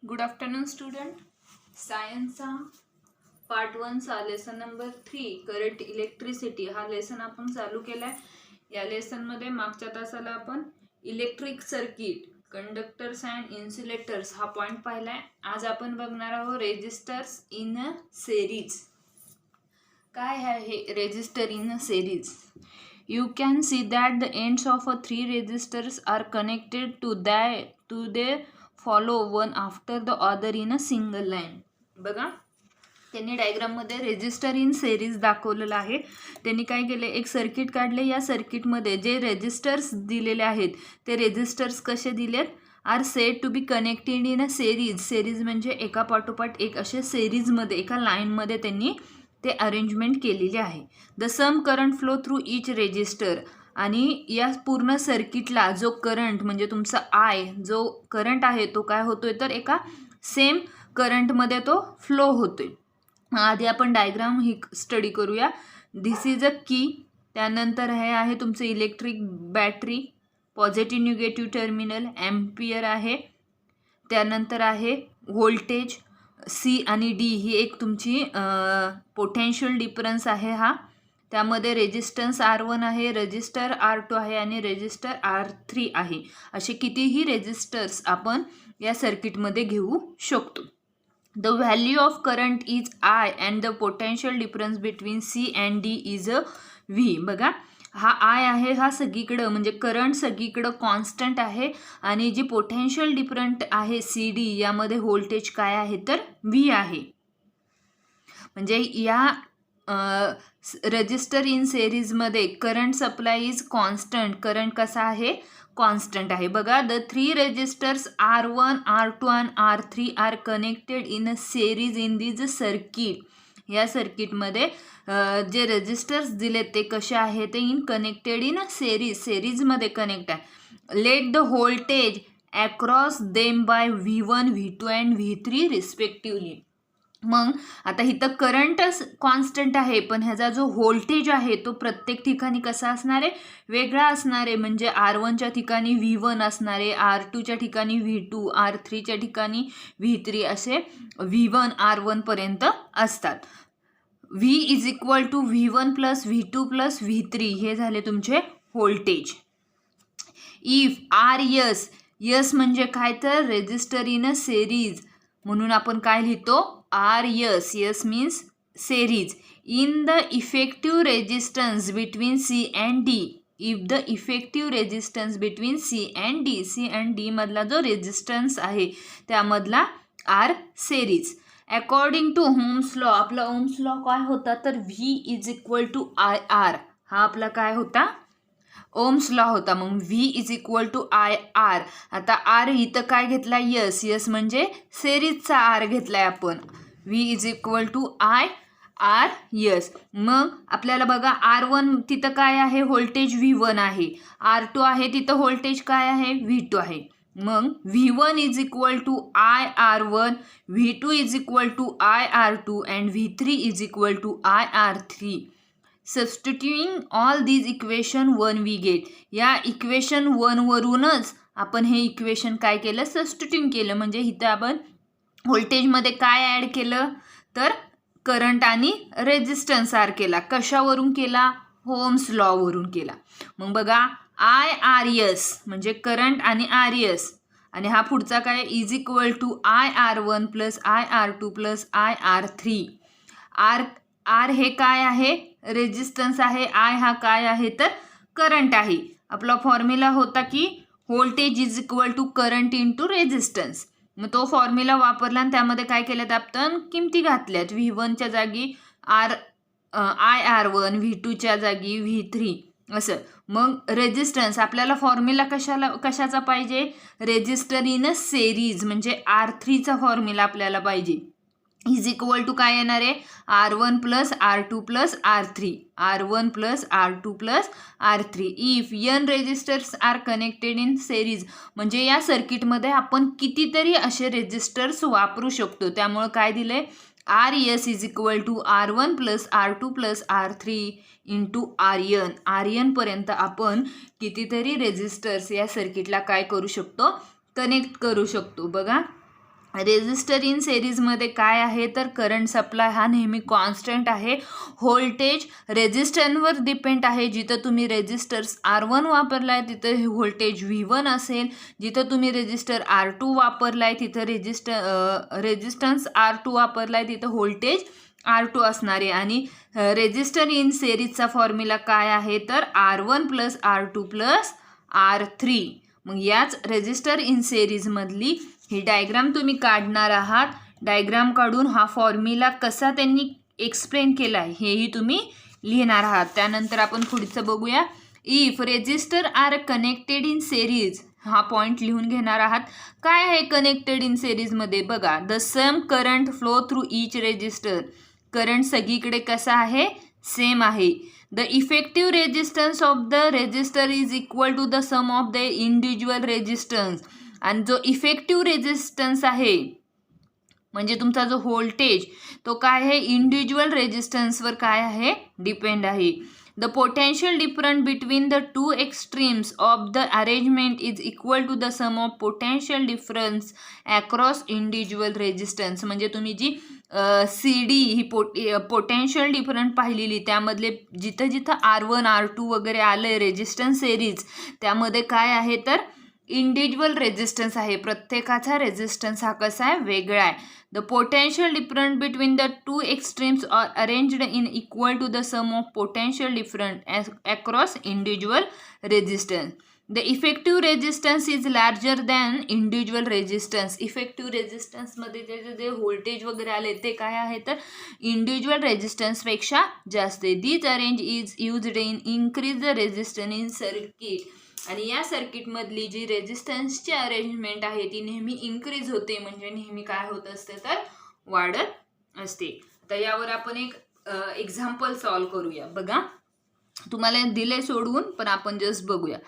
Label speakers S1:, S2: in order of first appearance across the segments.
S1: Good afternoon student. सायन्सचा part 1 चा lesson number 3 current electricity हा लेसन आपण चालू केला आहे. या लेसनमध्ये मागच्या तासाला आपण electric circuit, conductors and insulators हा पॉईंट पाहिला आहे. आज आपण बघणार आहोत रेजिस्टर्स इन अ सिरीज. काय आहे resistor in a series? You can see that the ends of a 3 resistors are connected to their follow one after the other in a single line. बघा, त्यांनी डायग्राममध्ये रेजिस्टर इन सिरीज दाखवलेलं आहे. त्यांनी काय केले, एक सर्किट काढले. या सर्किटमध्ये जे रेजिस्टर्स दिलेले आहेत ते रेजिस्टर्स कसे दिलेत, are said to be connected in a series. Series म्हणजे एका पाठोपाठ एक असे सिरीजमध्ये एका लाईनमध्ये त्यांनी ते अरेंजमेंट केलेले आहे. The same current flow through each resistor. आणि या पूर्ण सर्किटला जो करंट म्हणजे तुमचा आय जो करंट आहे तो काय होतोय तर एका सेम करंटमध्ये तो फ्लो होतोय. आधी आपण डायग्राम ही स्टडी करूया. दिस इज अ की. त्यानंतर हे आहे तुमचं electric battery, positive negative terminal, ampere आहे. त्यानंतर आहे व्होल्टेज सी आणि डी ही एक तुमची पोटेन्शियल डिफरन्स आहे हा. त्यामध्ये रेजिस्टन्स R1 आहे, रेजिस्टर R2 आहे आणि रेजिस्टर R3 आहे. असे कितीही रेजिस्टर्स आपण या सर्किटमध्ये घेऊ शकतो. The value of current is I and the potential difference between C and D is a V. बघा, हा आय आहे हा सगळीकडं म्हणजे करंट सगळीकडं कॉन्स्टंट आहे आणि जी पोटेन्शियल डिफरंट आहे सी डी यामध्ये व्होल्टेज काय आहे तर व्ही आहे. म्हणजे या रजिस्टर इन सिरीजमध्ये current supply is constant. Current कसा आहे, कॉन्स्टंट आहे. बघा, the 3 resistors R1, R2 and R3 are connected in a series in this circuit. या सर्किटमध्ये जे रेजिस्टर्स दिलेत ते कसे आहे ते इन कनेक्टेड इन सिरीज, सिरीजमध्ये कनेक्ट आहे. Let the voltage across them by V1, V2 and V3 respectively. मग आता इथं करंटच कॉन्स्टंट आहे पण ह्याचा जो व्होल्टेज आहे तो प्रत्येक ठिकाणी कसा असणार आहे, वेगळा असणार आहे. म्हणजे R1च्या ठिकाणी V1 असणार आहे, R2च्या ठिकाणी V2, R3च्या ठिकाणी V3 असे V1 R1 पर्यंत असतात. V is equal to V1 plus V2 plus V3 हे झाले तुमचे voltage. If R S, S म्हणजे काय तर रेजिस्टर इन अ सिरीज, म्हणून आपण काय लिहितो R S. S means series. In the effective resistance between C and D. If the effective resistance between C and D, C and D मधला जो resistance आहे त्यामधला R series. According to Ohm's law, आपला Ohm's law काय होता तर V is equal to I R. हा आपला काय होता, ओम्स लॉ होता. मग V is equal to I R. आता आर इथं काय घेतला, यस. यस म्हणजे सिरीजचा आर घेतलाय आपण. V is equal to I R S. मग आपल्याला बघा R1 तिथं काय आहे, व्होल्टेज V1 आहे. R2 आहे तिथं व्होल्टेज काय आहे, V2 आहे. मग V1 is equal to I R1, V2 is equal to I R2 and V3 is equal to I R3. Substituting all these equation 1 we get. या इक्वेशन 1 वरूनच आपण हे इक्वेशन काय केलं, सबस्टिट्यूट केलं. म्हणजे इथं आपण व्होल्टेजमध्ये काय ॲड केलं तर करंट आणि रेजिस्टन्स आर केला. कशावरून केला, ओम्स लॉवरून केला. मग बघा, आय आर एस म्हणजे करंट आणि आर एस आणि हा पुढचा काय is equal to I R1 plus I R2 plus I R3. R हे काय आहे, रेजिस्टन्स आहे. आय हा काय आहे तर करंट आहे. आपला फॉर्म्युला होता की voltage is equal to current into resistance. मग तो फॉर्म्युला वापरला आणि त्यामध्ये काय केल्यात आपण किमती घातल्यात. V1च्या जागी आय R1, V2च्या जागी V3 असं. मग रेजिस्टन्स आपल्याला फॉर्म्युला कशाचा पाहिजे, रेजिस्टर इन अ सिरीज म्हणजे R3चा फॉर्म्युला आपल्याला पाहिजे. इज इक्वल टू काय येणार आहे, R1 plus R2 plus R3, R1 plus R2 plus R3. If N resistors are connected in series म्हणजे या सर्किटमध्ये आपण कितीतरी असे रेजिस्टर्स वापरू शकतो. त्यामुळे काय दिले, R S is equal to R1 plus R2 plus R3 into RN. RN पर्यंत आपण कितीतरी रेजिस्टर्स या सर्किटला काय करू शकतो, कनेक्ट करू शकतो. बघा, रेजिस्टर इन सिरीजमध्ये काय आहे तर करंट सप्लाय हा नेहमी कॉन्स्टंट आहे. व्होल्टेज रेजिस्टरवर डिपेंड आहे. जिथं तुम्ही रेजिस्टर्स R1 वापरलाय तिथं हे व्होल्टेज V1 असेल. जिथं तुम्ही रेजिस्टर R2 वापरलाय तिथं रेजिस्टन्स R2 वापरलाय तिथं व्होल्टेज R2 असणार आहे. आणि रेजिस्टर इन सिरीजचा फॉर्म्युला काय आहे तर R1 + R2 + R3. मग याच रेजिस्टर इन सिरीजमधली ही डायग्राम तुम्ही काढणार आहात. डायग्राम काढून हा फॉर्म्युला कसा त्यांनी एक्सप्लेन केला आहे हेही तुम्ही लिहिणार आहात. त्यानंतर आपण पुढचं बघूया. If resistor are connected in series, हा पॉईंट लिहून घेणार आहात. काय आहे कनेक्टेड इन सिरीजमध्ये बघा. The same current flow through each resistor, current सगळीकडे कसा आहे सेम आहे. The effective resistance of the resistor is equal to the sum of the individual resistance. आणि जो इफेक्टिव्ह रेजिस्टन्स आहे म्हणजे तुमचा जो व्होल्टेज तो काय आहे इंडिव्हिज्युअल रेजिस्टन्सवर काय आहे डिपेंड आहे. The potential difference between the two extremes of the arrangement is equal to the sum of potential difference across individual resistance. म्हणजे तुम्ही जी CD ही पोटेन्शियल डिफरन्स पाहिलेली त्यामधले जिथं जिथं R1 R2 वगैरे आलं रेजिस्टन्स सिरीज त्यामध्ये काय आहे तर इंडिव्हिज्युअल रेजिस्टन्स आहे. प्रत्येकाचा रेजिस्टन्स हा कसा आहे वेगळा आहे. The potential difference between the two extremes are arranged in equal to the sum of potential difference across individual resistance. The effective resistance is larger than individual resistance. Effective रेजिस्टन्समध्ये जे voltage वगैरे आले ते काय आहे तर इंडिव्हिज्युअल रेजिस्टन्सपेक्षा जास्त आहे. This arrange is used in increase the resistance in circuit. आणि या सर्किटमधली जी रेजिस्टन्सची अरेंजमेंट आहे ती नेहमी इन्क्रीज होते म्हणजे नेहमी काय होत असते तर वाढत असते. तर यावर आपण एक एक्झाम्पल सॉल्व करूया. बघा तुम्हाला दिले सोडवून पण आपण जस्ट बघूया.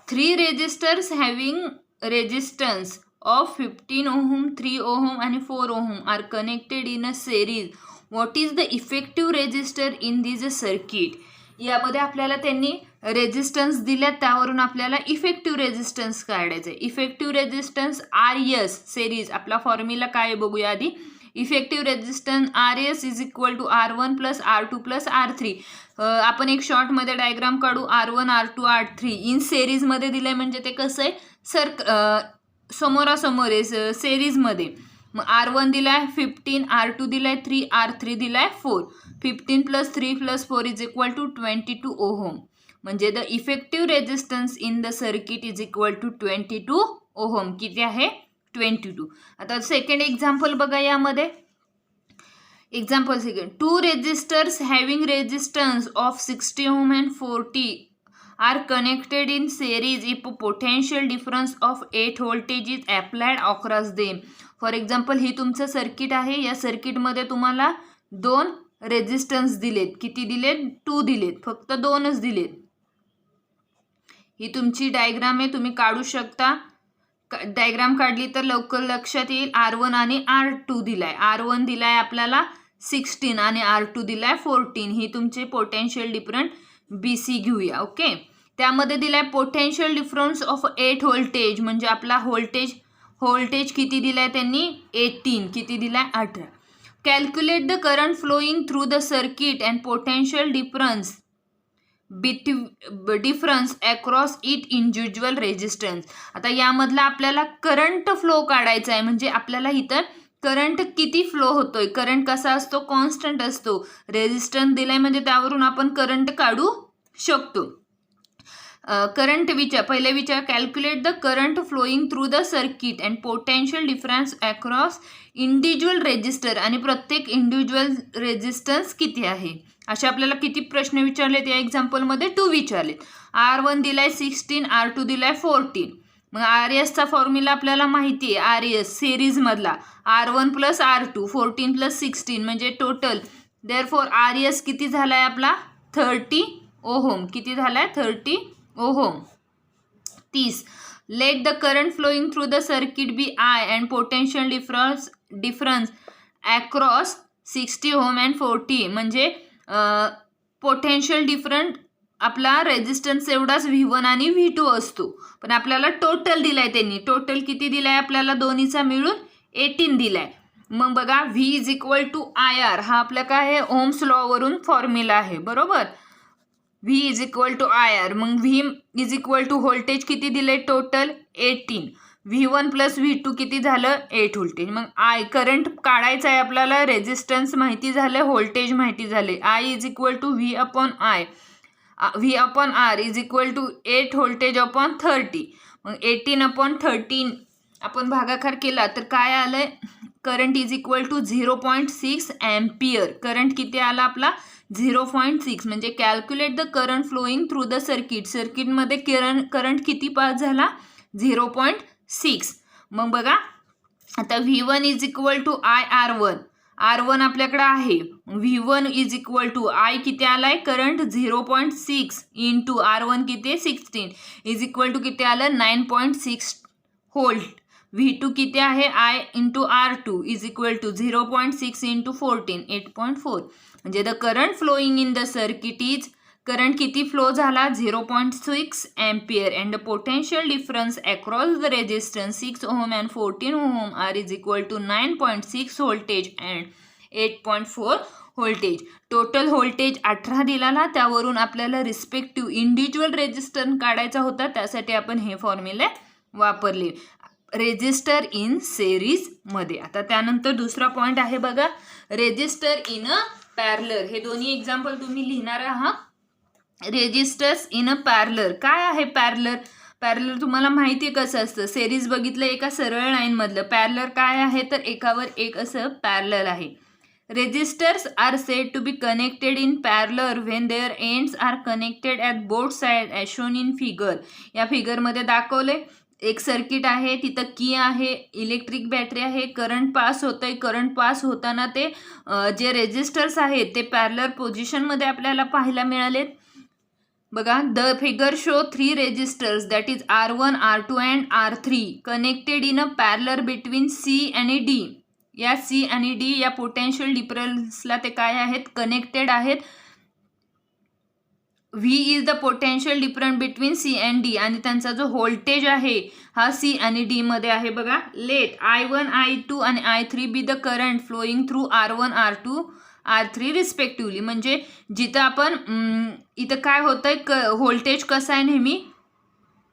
S1: 3 resistors having resistance of 15 ohm 3 ohm आणि 4 ohm are connected in a series. What is the effective resistor in this circuit. यामध्ये आपल्याला त्यांनी रेजिस्टन्स दिल्यात त्यावरून आपल्याला इफेक्टिव्ह रेजिस्टन्स काढायचं आहे. इफेक्टिव्ह रेजिस्टन्स RS सिरीज आपला फॉर्म्युला काय बघूया आधी. Effective resistance RS is equal to R1 + R2 + R3. आपण एक शॉर्टमध्ये डायग्राम काढू. R1 R2 R3 इन सिरीजमध्ये दिलं आहे म्हणजे ते कसं आहे समोरासमोर आहे सिरीजमध्ये. मग R1 दिला आहे 15, R2 दिला आहे 3, R3 दिला आहे 4. 15 + 3 + 4 इज इक्वल टू 22 ओहम. म्हणजे the effective resistance in the circuit is equal to 22 ohm. किती आहे 22. आता सेकंड एक्झाम्पल बघा. यामध्ये example second. 2 resistors having resistance of 60 ohm and 40 are connected in series if potential difference of 8 voltage is applied across them. For example ही तुमचं circuit आहे. या सर्किटमध्ये तुम्हाला 2 रेजिस्टन्स दिलेत. किती दिलेत 2 दिलेत. फक्त 2च दिलेत. ही तुमची डायग्राम आहे तुम्ही काढू शकता. डायग्राम काढली तर लवकर लक्षात येईल. R1 आणि R2 दिलाय. R1 दिलाय आपल्याला 16 आणि R2 दिलाय 14. ही तुमचे पोटेन्शियल डिफरन्स BC घेऊया. ओके. त्यामध्ये दिलाय पोटेन्शियल डिफरन्स ऑफ 8 व्होल्टेज म्हणजे आपला व्होल्टेज किती दिलाय त्यांनी 18. किती दिलाय 18. Calculate the current flowing through the circuit and potential difference difference across it individual resistance. आता यामधला आपल्याला करंट फ्लो काढायचा आहे म्हणजे आपल्याला इथं करंट किती फ्लो होतोय. करंट कसा असतो कॉन्स्टंट असतो. रेजिस्टन्स दिलाय म्हणजे त्यावरून आपण करंट काढू शकतो. करंट पहिले विचार. Calculate the current flowing through the circuit and potential difference across individual resistor. आणि प्रत्येक इंडिव्हिज्युअल रेजिस्टन्स किती आहे. असे आपल्याला किती प्रश्न विचारलेत या एक्झाम्पलमध्ये 2 विचारलेत. R1 दिलाय 16, R2 दिलाय 14. मग RSचा फॉर्म्युला आपल्याला माहिती आहे. RS सिरीजमधला R1 + R2 14 + 16 म्हणजे टोटल. देअरफॉर RS किती झालाय आपला 30 ओहम. किती झालाय 30 ohm 30. Let the current flowing through the circuit be I and potential difference across 60 ohm and 40. म्हणजे पोटेन्शियल डिफरंट आपला रेजिस्टन्स एवढाच V1 आणि V2 असतो. पण आपल्याला टोटल दिलाय त्यांनी. टोटल किती दिलाय आपल्याला दोन्हीचा मिळून 18 दिलाय. मग बघा V is equal to IR हा आपला काय आहे ओम्स लॉवरून फॉर्म्युला आहे बरोबर. V is equal to IR. मग V is equal to voltage किती दिले टोटल 18. V1 प्लस V2 किती झालं 8 व्होल्टेज. मग करंट काढायचं आहे आपल्याला. रेजिस्टन्स माहिती झालं, व्होल्टेज माहिती झाले. I is equal to V upon R is equal to 8 voltage upon 30. मग 18 अपॉन 13 आपण भागाकार केला तर काय आलंय current is equal to 0.6 ampere. Current किती आला आपला 0.6. म्हणजे calculate the current flowing through the circuit. सर्किटमध्ये करंट किती पास झाला 0.6. मग बघा आता V1 is equal to IR1. R1 आपल्याकडे आहे. V1 is equal to I किती आलाय करंट 0.6 इंटू R1 किती 16 इज इक्वल टू किती आलं 9.6 व्होल्ट. V2 किती आहे I into R2 is equal to 0.6 into 14 8.4. म्हणजे the current flowing in the circuit is current किती फ्लो झाला 0.6 ampere and the potential difference across the resistance 6 ohm and 14 ohm are is equal to 9.6 voltage and 8.4 voltage. Total voltage 18 दिला, त्यावरून आपल्याला respective individual resistance काढायचा होता. त्यासाठी आपण हे फॉर्म्युले वापरले रेजिस्टर इन सेरीज मध्ये. आता त्यानंतर दुसरा पॉइंट आहे बघा रेजिस्टर इन अ पॅरलर. हे दोन्ही एक्झाम्पल तुम्ही लिहिणार आहात. Resistors in a parallel. काय आहे पॅरलर? पॅरलर तुम्हाला माहिती आहे कसं असतं. सेरीज बघितलं एका सरळ लाईन मधलं. पॅरलर काय आहे तर एकावर एक असं पॅरलर आहे. Resistors are said to be connected in parallel when their ends are connected at both side as shown in figure. या फिगरमध्ये दाखवले एक सर्किट आहे, तिथं की आहे, इलेक्ट्रिक बॅटरी आहे, करंट पास होतंय. करंट पास होताना ते जे रेजिस्टर्स आहेत ते पॅरलर पोझिशनमध्ये आपल्याला पाहायला मिळालेत. बघा the figure show 3 resistors that is R1 R2 and R3 connected in a parallel between C आणि D. या C आणि D या पोटेन्शियल डिफरन्सला ते काय आहेत कनेक्टेड आहेत. V is the potential difference between C and D आणि त्यांचा जो व्होल्टेज आहे हा C आणि D मध्ये आहे. बघा लेट I1 I2 आणि I3 be the current flowing through R1 R2 R3 respectively. म्हणजे जिथं आपण इथं काय होतंय व्होल्टेज कसं आहे नेहमी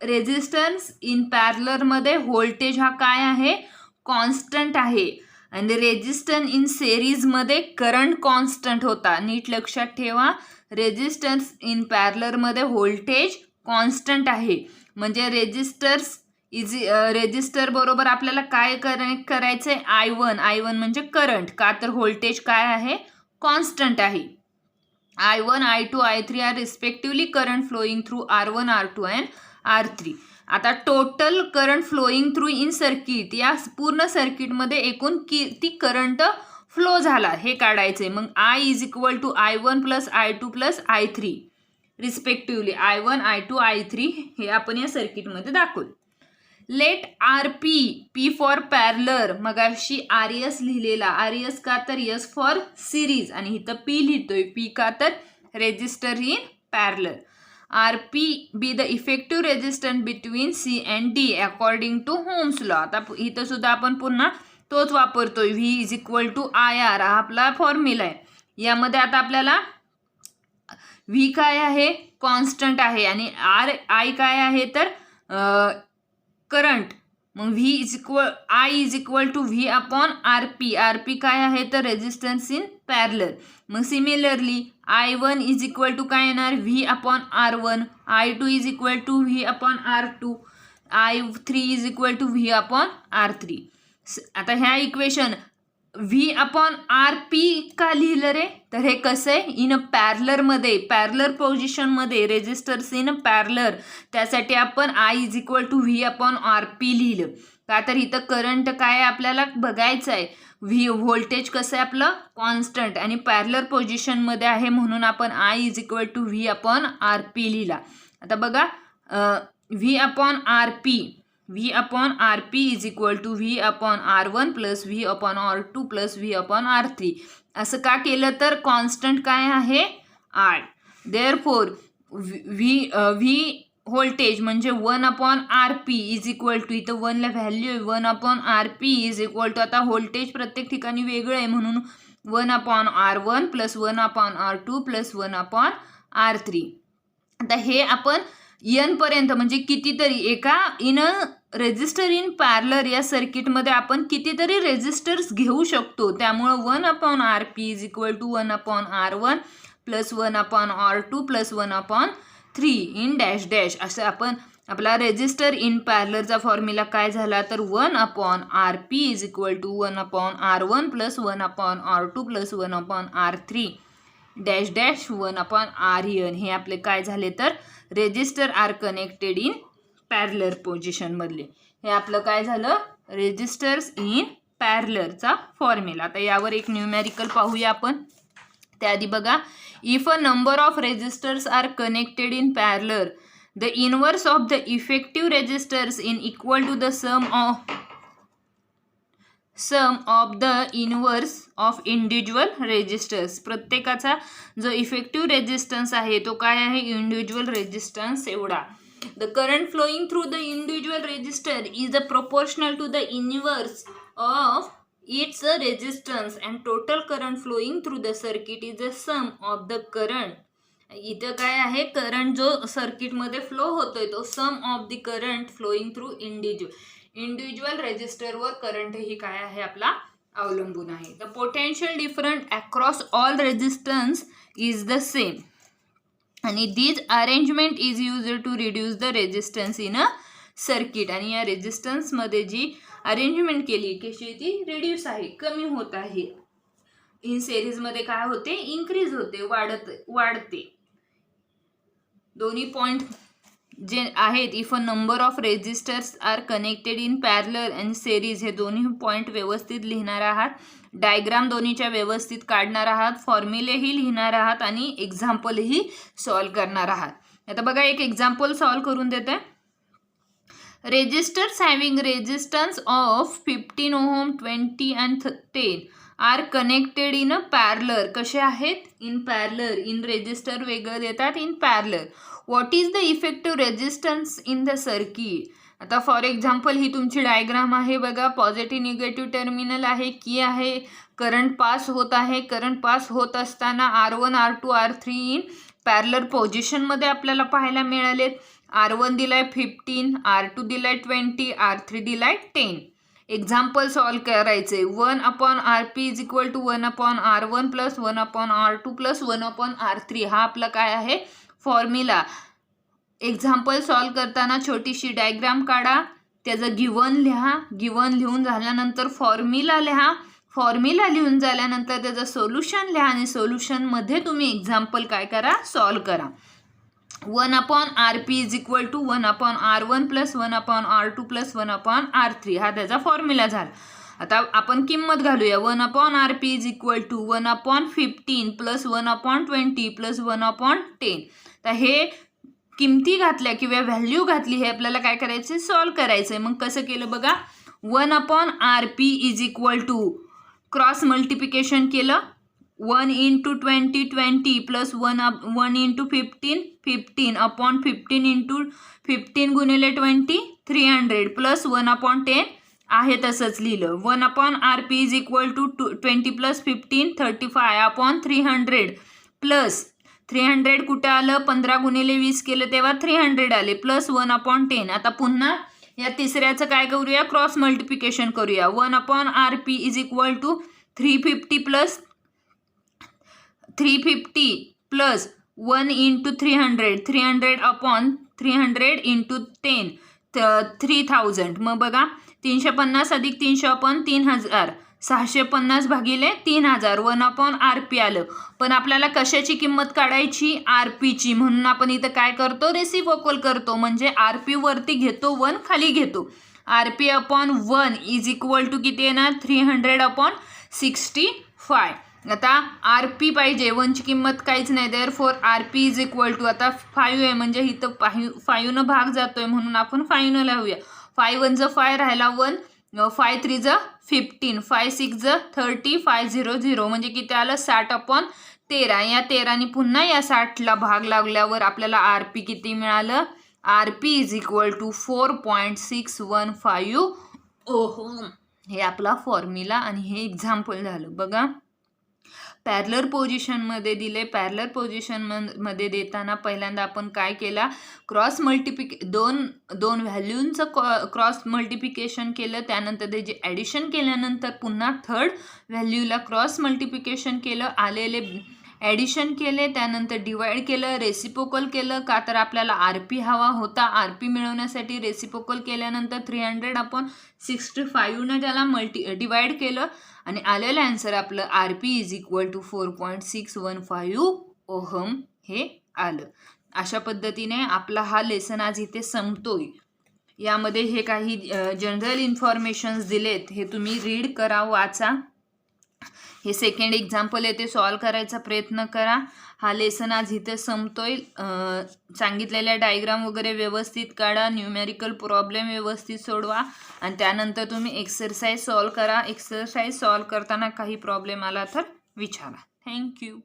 S1: रेजिस्टन्स इन पॅरलरमध्ये व्होल्टेज हा काय आहे कॉन्स्टंट आहे आणि रेजिस्टन्स इन सेरीजमध्ये करंट कॉन्स्टंट होता. नीट लक्षात ठेवा रेजिस्टन्स इन पॅरलरमध्ये व्होल्टेज कॉन्स्टंट आहे. म्हणजे रेजिस्टर बरोबर आपल्याला काय कनेक्ट करायचं आहे I1 म्हणजे करंट. का तर व्होल्टेज काय आहे कॉन्स्टंट आहे. I1 I2 I3 are respectively current flowing through R1 R2 and R3. आता total current flowing through in circuit या पूर्ण सर्किटमध्ये एकूण किती करंट फ्लो झाला हे काढायचे. मग I is equal to I1 plus I2 plus I3 respectively. I1 I2 I3 हे आपण या सर्किटमध्ये दाखवलं. Let RP P for parallel. मग अशी RS लिहिलेला. RS का तर S फॉर सिरीज आणि इथं P लिहितोय. P का तर resistor in parallel. RP be the effective resistance between C and D according to Ohm's law. आता इथं सुद्धा आपण पुन्हा तोच वापरतोय. V is equal to IR हा आपला फॉर्म्युला आहे. यामध्ये आता आपल्याला V काय आहे कॉन्स्टंट आहे आणि I काय आहे तर करंट. मग I is equal to V upon RP. RP काय आहे तर रेजिस्टन्स इन पॅरलर. मग similarly I1 is equal to काय येणार V upon R1. I2 is equal to V upon R2. I3 is equal to V upon R3. आता ह्या equation V upon RP का लिहिलं रे तर हे कसं आहे इन अ पॅरलरमध्ये पॅरलर पोझिशनमध्ये रेजिस्टर्स इन अ पॅरलर. त्यासाठी आपण I is equal to V upon RP लिहिलं. का तर इथं करंट काय आपल्याला बघायचं आहे. व्होल्टेज कसं आहे आपलं कॉन्स्टंट आणि पॅरलर पोझिशनमध्ये आहे म्हणून आपण I is equal to V upon RP लिहिला. आता बघा V upon RP is equal to V upon R1 plus V upon R2 plus V upon R3. असं का केलं तर कॉन्स्टंट काय आहे I. देअरफोर V व्होल्टेज म्हणजे 1/RP इज इक्वल टू, इथं 1ला व्हॅल्यू आहे 1/RP इज इक्वल टू, आता व्होल्टेज प्रत्येक ठिकाणी वेगळं आहे म्हणून 1/R1 plus 1/R2 plus 1/R3. आता हे आपण n पर्यंत म्हणजे कितीतरी एका in a resistor in parallel या सर्किटमध्ये आपण कितीतरी रेजिस्टर्स घेऊ शकतो. त्यामुळं 1/RP is equal to 1/R1 plus 1/R2 plus 1/3 in dash dash असं आपण आपला रेजिस्टर इन पॅरलरचा फॉर्म्युला काय झाला तर 1/RP is equal to 1/R1 plus 1/R2 plus 1/R3 dash dash 1/RN. हे आपले काय झाले तर resistor are connected in parallel पोझिशनमधले. हे आपलं काय झालं रेजिस्टर्स इन पॅरलरचा फॉर्म्युला. आता यावर एक न्यूमेरिकल पाहूया आपण. त्याआधी बघा, if a number of resistors are connected in parallel the inverse of the effective resistors in equal to the sum of the inverse of individual resistors. प्रत्येकाचा जो इफेक्टिव्ह रेजिस्टन्स आहे तो काय आहे इंडिव्हिज्युअल रेजिस्टन्स एवढा. The current flowing through the individual resistor is proportional to the inverse of its resistance and total current flowing through the circuit is the sum of the current. इथं काय आहे current जो सर्किटमध्ये flow होतोय तो sum of the current flowing through individual रेजिस्टरवर current ही काय आहे आपला अवलंबून आहे. The potential different across all resistance is the same आणि this arrangement is used to reduce the resistance in a circuit. आणि या रेजिस्टन्समध्ये जी अरेंजमेंट केली कशी ती रिड्यूस आहे कमी होत आहे. इन सिरीजमध्ये काय होते इन्क्रीज होते वाढते. दोन्ही पॉइंट जे आहेत if a number of resistors are connected in parallel and series हे दोन्ही पॉइंट व्यवस्थित लिहिणार आहात. डायग्राम दोन्हीच्या व्यवस्थित काढणार आहात. फॉर्म्युलेही लिहिणार आहात आणि एक्झाम्पलही सॉल्व करणार आहात. आता बघा एक एक्झाम्पल सॉल्व करून देते. Resistors having resistance of 15 ohm 20 and 10 are connected in a parallel. कसे आहेत इन पॅरलर. इन रेजिस्टर वेगळं देतात in parallel. What is the effective resistance in the circuit. आता फॉर एक्झाम्पल ही तुमची डायग्राम आहे बघा. पॉझिटिव्ह निगेटिव्ह टर्मिनल आहे की आहे करंट पास होत आहे. करंट पास होत असताना R1 R2 R3 in parallel पोझिशनमध्ये आपल्याला पाहायला मिळाले. R1 दिलाय 15 R2 दिलाय 20 R3 दिलाय 10. एक्झाम्पल सॉल्व करायचे. 1/RP is equal to 1/R1 plus 1/R2 plus 1/R3 हा आपला काय आहे फॉर्म्युला. एक्झाम्पल सॉल्व करताना छोटीशी डायग्राम काढा. त्याचं गिवन लिहा. गिवन लिहून झाल्यानंतर फॉर्म्युला लिहा. फॉर्म्युला लिहून झाल्यानंतर त्याचं सोल्युशन लिहा आणि सोल्युशनमध्ये तुम्ही एक्झाम्पल काय करा सॉल्व करा. 1/RP is equal to 1/R1 plus 1/R2 plus 1/R3 हा त्याचा फॉर्म्युला झाला. आता आपण किंमत घालूया. 1/RP is equal to 1/15 plus 1/20 plus 1/10. तर हे किमती घातल्या किंवा व्हॅल्यू घातली हे आपल्याला काय करायचं सॉल्व करायचं आहे. मग कसं केलं बघा. 1/RP is equal to cross multiplication केलं. 1 into 20 20 plus 1 into 15 15 upon 15 into 15 गुणिले 20 300 प्लस 1/10 आहे तसंच लिहिलं. 1/RP is equal to 20 plus 15 35 upon 300 plus 300 कुठं आलं 15 गुणिले 20 केलं तेव्हा 300 आले प्लस 1/10. आता पुन्हा या तिसऱ्याचं काय करूया क्रॉस मल्टिप्लिकेशन करूया. 1/RP is equal to 350 plus 1 into 300 300 upon 300 into 10 3000. मग बघा 350 अधिक 300 अपॉन 3000 650 भागिले 3000 1/RP आलं. पण आपल्याला कशाची किंमत काढायची RPची. म्हणून आपण इथं काय करतो रेसिप्रोकल करतो म्हणजे RP वरती घेतो 1 खाली घेतो. RP upon 1 is equal to किती येणार 300 अपॉन 65. आता RP पाहिजे 1ची किंमत काहीच नाही. Therefore RP is equal to आता 5 आहे म्हणजे इथं 5 भाग जातोय म्हणून आपण 5 लावूया. 5 1 5 राहिला 1 5 3 15 5 6 30 5 0 0 म्हणजे किती आलं 60/13. या 13 पुन्हा या 60ला भाग लागल्यावर आपल्याला RP किती मिळालं RP is equal to 4.615 ohm. हे आपला फॉर्म्युला आणि हे एक्झाम्पल झालं. बघा पॅरलर पोझिशनमध्ये दिले. पॅरलर पोझिशनमध्ये देताना पहिल्यांदा आपण काय केला, क्रॉस दोन व्हॅल्यूंचं क्रॉस मल्टिप्लिकेशन केलं. त्यानंतर त्याचे ॲडिशन केल्यानंतर पुन्हा थर्ड व्हॅल्यूला क्रॉस मल्टिप्लिकेशन केलं, आलेले ॲडिशन केले, त्यानंतर डिवाइड केलं, रेसिप्रोकल केलं. का तर आपल्याला RP हवा होता. RP मिळवण्यासाठी रेसिप्रोकल केल्यानंतर 300/65 त्याला डिवाइड केलं आणि आलेलं आन्सर आपलं RP is equal to 4.615 ohm हे आलं. अशा पद्धतीने आपला हा लेसन आज इथे संपतोय. यामध्ये हे काही जनरल इन्फॉर्मेशन्स दिलेत, हे तुम्ही रीड करा, वाचा. हे सेकंड एक्झाम्पल आहे ते सॉल्व करायचा प्रयत्न करा. हा लेसन आज इथे संपतोय. सांगितलेल्या डायग्राम वगैरे व्यवस्थित काढा, न्यूमेरिकल प्रॉब्लेम व्यवस्थित सोडवा आणि त्यानंतर तुम्ही एक्सरसाइज सॉल्व करा. एक्सरसाइज सॉल्व करताना काही प्रॉब्लेम आला तर विचारा. थँक्यू.